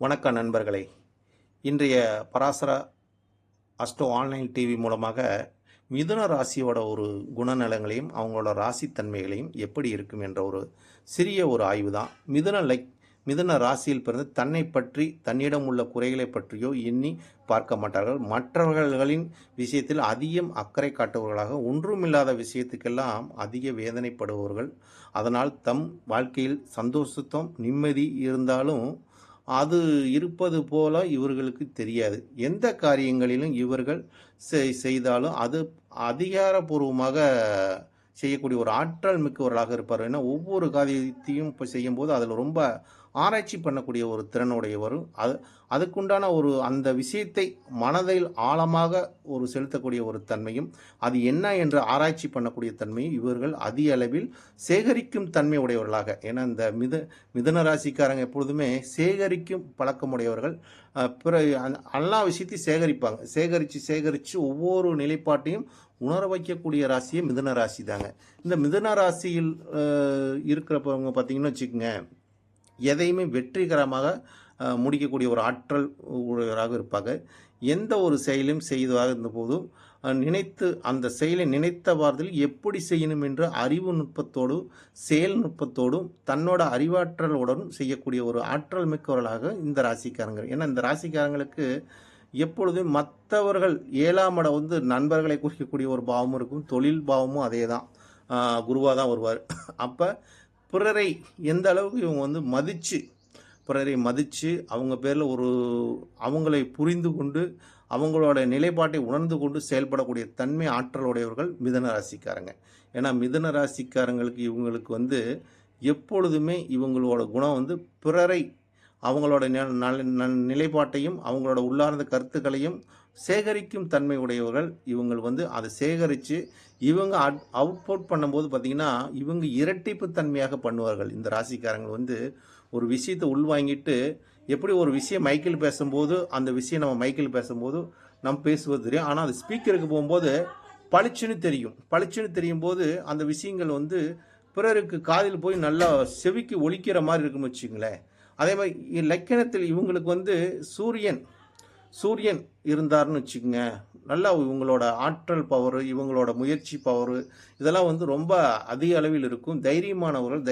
வணக்கம் நண்பர்களே. இன்றைய பராசர அஸ்ட்ரோ ஆன்லைன் டிவி மூலமாக மிதுன ராசியோட ஒரு குணநலங்களையும் அவங்களோட ராசித்தன்மைகளையும் எப்படி இருக்கும் என்ற ஒரு சிறிய ஒரு ஆய்வு தான். மிதுன ராசியில் பிறந்து தன்னை பற்றி தன்னிடம் உள்ள குறைகளை பற்றியோ எண்ணி பார்க்க மாட்டார்கள். மற்றவர்களின் விஷயத்தில் அதிகம் அக்கறை காட்டுபவர்களாக, ஒன்றுமில்லாத விஷயத்துக்கெல்லாம் அதிக வேதனைப்படுபவர்கள். அதனால் தம் வாழ்க்கையில் சந்தோஷத்தும் நிம்மதி இருந்தாலும் அது இருப்பது போல இவர்களுக்கு தெரியாது. எந்த காரியங்களிலும் இவர்கள் செய்தாலும் அது அதிகாரப்பூர்வமாக செய்யக்கூடிய ஒரு ஆற்றல் மிக்கவர்களாக இருப்பார். ஏன்னா ஒவ்வொரு காரியத்தையும் இப்போ செய்யும்போது அதில் ரொம்ப ஆராய்ச்சி பண்ணக்கூடிய ஒரு திறனுடையவரும், அதுக்குண்டான ஒரு அந்த விஷயத்தை மனதில் ஆழமாக ஒரு செலுத்தக்கூடிய ஒரு தன்மையும், அது என்ன என்று ஆராய்ச்சி பண்ணக்கூடிய தன்மையும் இவர்கள் அதிக அளவில் சேகரிக்கும் தன்மை உடையவர்களாக. ஏன்னா இந்த மிதுன ராசிக்காரங்க எப்பொழுதுமே சேகரிக்கும் பழக்கமுடையவர்கள். பிற எல்லா விஷயத்தையும் சேகரிப்பாங்க. சேகரித்து ஒவ்வொரு நிலைப்பாட்டையும் உணர வைக்கக்கூடிய ராசியே மிதுன ராசி தாங்க. இந்த மிதுன ராசியில் இருக்கிறப்பவங்க பார்த்தீங்கன்னு வச்சுக்கோங்க, எதையுமே வெற்றிகரமாக முடிக்கக்கூடிய ஒரு ஆற்றல் உடையவராக இருப்பாங்க. எந்த ஒரு செயலையும் செய்வதாக இருந்தபோதும் அந்த செயலை நினைத்த வாரத்தில் எப்படி செய்யணும் என்ற அறிவு நுட்பத்தோடும் செயல் நுட்பத்தோடும் தன்னோட அறிவாற்றலுடனும் செய்யக்கூடிய ஒரு ஆற்றல் மிக்கவர்களாக இந்த ராசிக்காரங்க. ஏன்னா இந்த ராசிக்காரங்களுக்கு எப்பொழுதும் மற்றவர்கள் 7ஆம் இடம் நண்பர்களை குறிக்கக்கூடிய ஒரு பாவமும் இருக்கும். தொழில் பாவமும் அதே தான், குருவாக தான் வருவார். அப்போ பிறரை எந்த அளவுக்கு இவங்க பிறரை மதித்து அவங்க பேரில் அவங்களை புரிந்து கொண்டு அவங்களோட நிலைப்பாட்டை உணர்ந்து கொண்டு செயல்படக்கூடிய தன்மை ஆற்றலுடையவர்கள் மிதுன ராசிக்காரங்க. ஏன்னா மிதுன ராசிக்காரங்களுக்கு இவங்களுக்கு எப்பொழுதுமே இவங்களோட குணம் பிறரை அவங்களோட நிலைப்பாட்டையும் அவங்களோட உள்ளார்ந்த கருத்துக்களையும் சேகரிக்கும் தன்மை உடையவர்கள். இவங்க அதை சேகரித்து இவங்க அவுட்புட் பண்ணும்போது பார்த்திங்கன்னா இவங்க இரட்டிப்பு தன்மையாக பண்ணுவார்கள். இந்த ராசிக்காரங்க ஒரு விஷயத்தை உள்வாங்கிட்டு, எப்படி ஒரு விஷயம் மைக்கில் பேசும்போது அந்த விஷயம் நம்ம மைக்கில் பேசும்போது நம்ம பேசுவது தெரியும், ஆனால் அது ஸ்பீக்கருக்கு போகும்போது பளிச்சுன்னு தெரியும் போது அந்த விஷயங்கள் பிறருக்கு காதில் போய் நல்லா செவிக்கு ஒலிக்கிற மாதிரி இருக்குன்னு வச்சுங்களேன். அதே மாதிரி லக்கணத்தில் இவங்களுக்கு சூரியன் இருந்தார்னு வச்சுக்கோங்க, நல்லா இவங்களோட ஆற்றல் பவர், இவங்களோட முயற்சி பவர் இதெல்லாம் ரொம்ப அதிக அளவில் இருக்கும். தைரியமானவர்கள்,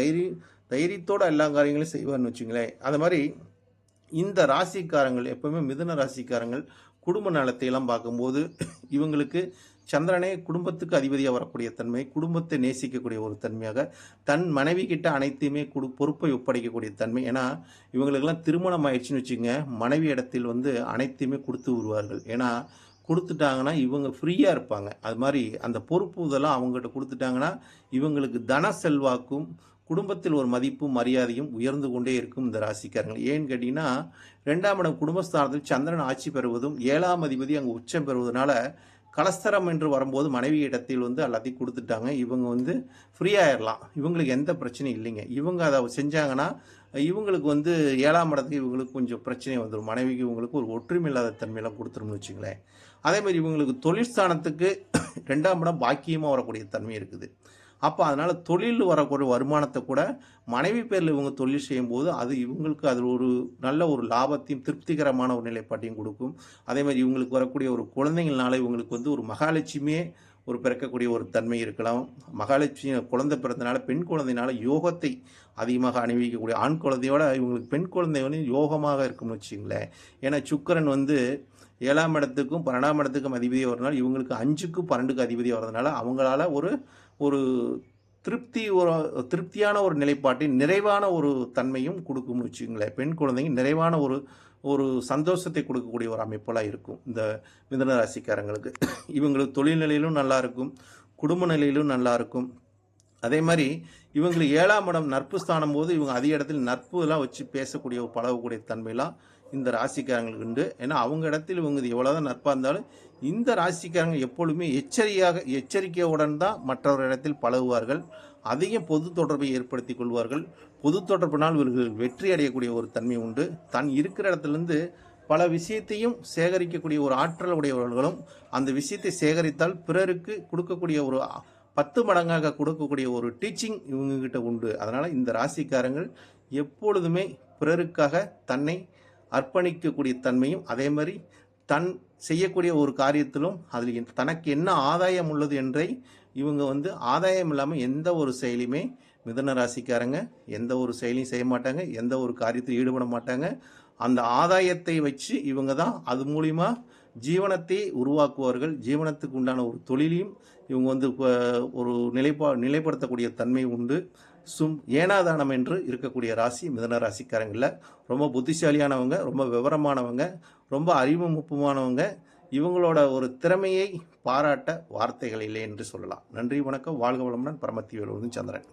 தைரியத்தோட எல்லா காரியங்களையும் செய்வார்னு வச்சுங்களேன். அது மாதிரி இந்த ராசிக்காரங்கள் எப்பவுமே மிதுன ராசிக்காரங்கள் குடும்ப நலத்தையெல்லாம் பார்க்கும்போது இவங்களுக்கு சந்திரனே குடும்பத்துக்கு அதிபதியாக வரக்கூடிய தன்மை, குடும்பத்தை நேசிக்கக்கூடிய ஒரு தன்மையாக, தன் மனைவி கிட்ட அனைத்தையுமே பொறுப்பை ஒப்படைக்கக்கூடிய தன்மை. ஏன்னா இவங்களுக்கெல்லாம் திருமணம் ஆயிடுச்சுன்னு வச்சுக்கோங்க, மனைவி இடத்தில் அனைத்தையுமே கொடுத்து விடுவார்கள். ஏன்னா கொடுத்துட்டாங்கன்னா இவங்க ஃப்ரீயாக இருப்பாங்க. அது மாதிரி அந்த பொறுப்பு இதெல்லாம் அவங்ககிட்ட கொடுத்துட்டாங்கன்னா இவங்களுக்கு தன செல்வாக்கும் குடும்பத்தில் ஒரு மதிப்பும் மரியாதையும் உயர்ந்து கொண்டே இருக்கும் இந்த ராசிக்காரங்கள். ஏன்னு கேட்டிங்கன்னா 2ஆம் இடம் குடும்பஸ்தானத்தில் சந்திரன் ஆட்சி பெறுவதும் 7ஆம் அதிபதி அங்கே உச்சம் பெறுவதனால கலஸ்தரம் என்று வரும்போது மனைவி இடத்தில் எல்லாத்தையும் கொடுத்துட்டாங்க. இவங்க ஃப்ரீயாயிடலாம், இவங்களுக்கு எந்த பிரச்சனையும் இல்லைங்க. இவங்க அதை செஞ்சாங்கன்னா இவங்களுக்கு 7ஆம் இடத்துக்கு இவங்களுக்கு கொஞ்சம் பிரச்சனை வந்துடும். மனைவிக்கு இவங்களுக்கு ஒரு ஒற்றுமை இல்லாத தன்மையெல்லாம் கொடுத்துரும்னு வச்சுங்களேன். அதேமாதிரி இவங்களுக்கு தொழிற்ஸ்தானத்துக்கு 2ஆம் இடம் பாக்கியமாக வரக்கூடிய தன்மை இருக்குது. அப்போ அதனால் தொழில் வரக்கூடிய வருமானத்தை கூட மனைவி பேரில் இவங்க தொழில் செய்யும்போது அது இவங்களுக்கு அதில் ஒரு நல்ல ஒரு லாபத்தையும் திருப்திகரமான ஒரு நிலைப்பாட்டையும் கொடுக்கும். அதே மாதிரி இவங்களுக்கு வரக்கூடிய ஒரு குழந்தைங்கள்னால இவங்களுக்கு ஒரு மகாலட்சுமியே ஒரு பிறக்கக்கூடிய ஒரு தன்மை இருக்கலாம். மகாலட்சுமி குழந்தை பிறந்தனால பெண் குழந்தைனால யோகத்தை அதிகமாக அணிவிக்கக்கூடிய, ஆண் குழந்தையோட இவங்களுக்கு பெண் குழந்தை யோகமாக இருக்கும்னு வச்சுங்களேன். ஏன்னா சுக்கிரன் 7ஆம் இடத்துக்கும் 12ஆம் இடத்துக்கும் அதிபதியாக வரதுனால இவங்களுக்கு 5க்கும் 12க்கு அதிபதியாக வரதுனால அவங்களால ஒரு திருப்தியான ஒரு நிலைப்பாட்டை, நிறைவான ஒரு தன்மையும் கொடுக்கும்னு வச்சுங்களேன். பெண் குழந்தைங்க நிறைவான ஒரு சந்தோஷத்தை கொடுக்கக்கூடிய ஒரு அமைப்பெல்லாம் இருக்கும் இந்த மிதுன ராசிக்காரங்களுக்கு. இவங்களுக்கு தொழில் நிலையிலும் நல்லா இருக்கும், குடும்ப நிலையிலும் நல்லா இருக்கும். அதே மாதிரி இவங்களுக்கு 7ஆம் இடம் நட்பு ஸ்தானம் போது இவங்க அதிக இடத்துல நட்பு எல்லாம் வச்சு பேசக்கூடிய பழகக்கூடிய தன்மையெல்லாம் இந்த ராசிக்காரங்களுக்கு உண்டு. ஏன்னா அவங்க இடத்தில் இவங்க எவ்வளோதான் நட்பாக இருந்தாலும் இந்த ராசிக்காரங்க எப்பொழுதுமே எச்சரிக்கையுடன் தான் மற்றவர் இடத்தில் பழகுவார்கள். அதிகம் பொது தொடர்பை ஏற்படுத்தி கொள்வார்கள். பொது தொடர்பினால் இவர்கள் வெற்றி அடையக்கூடிய ஒரு தன்மை உண்டு. தான் இருக்கிற இடத்துலேருந்து பல விஷயத்தையும் சேகரிக்கக்கூடிய ஒரு ஆற்றல் உடையவர்களும் அந்த விஷயத்தை சேகரித்தால் பிறருக்கு கொடுக்கக்கூடிய ஒரு 10 மடங்காக கொடுக்கக்கூடிய ஒரு டீச்சிங் இவங்ககிட்ட உண்டு. அதனால் இந்த ராசிக்காரங்கள் எப்பொழுதுமே பிறருக்காக தன்னை அர்ப்பணிக்கக்கூடிய தன்மையும், அதே மாதிரி தன் செய்யக்கூடிய ஒரு காரியத்திலும் அதில் தனக்கு என்ன ஆதாயம் உள்ளது என்றை இவங்க ஆதாயம் இல்லாமல் எந்த ஒரு செயலையுமே மிதுன ராசிக்காரங்க எந்த ஒரு செயலையும் செய்ய மாட்டாங்க, எந்த ஒரு காரியத்தில் ஈடுபட மாட்டாங்க. அந்த ஆதாயத்தை வச்சு இவங்க தான் அது மூலிமா ஜீவனத்தை உருவாக்குவார்கள். ஜீவனத்துக்கு உண்டான ஒரு தொழிலையும் இவங்க ஒரு நிலைப்படுத்தக்கூடிய தன்மை உண்டு. ஏனாதானம் என்று இருக்கக்கூடிய ராசி மிதுன ராசிக்காரங்களில் ரொம்ப புத்திசாலியானவங்க, ரொம்ப விவரமானவங்க, ரொம்ப அறிவுமுப்பமானவங்க. இவங்களோட ஒரு திறமையை பாராட்ட வார்த்தைகள் இல்லை என்று சொல்லலாம். நன்றி, வணக்கம், வாழ்க வளமுடன். பரமத்தி வேலூர் சந்திரன்.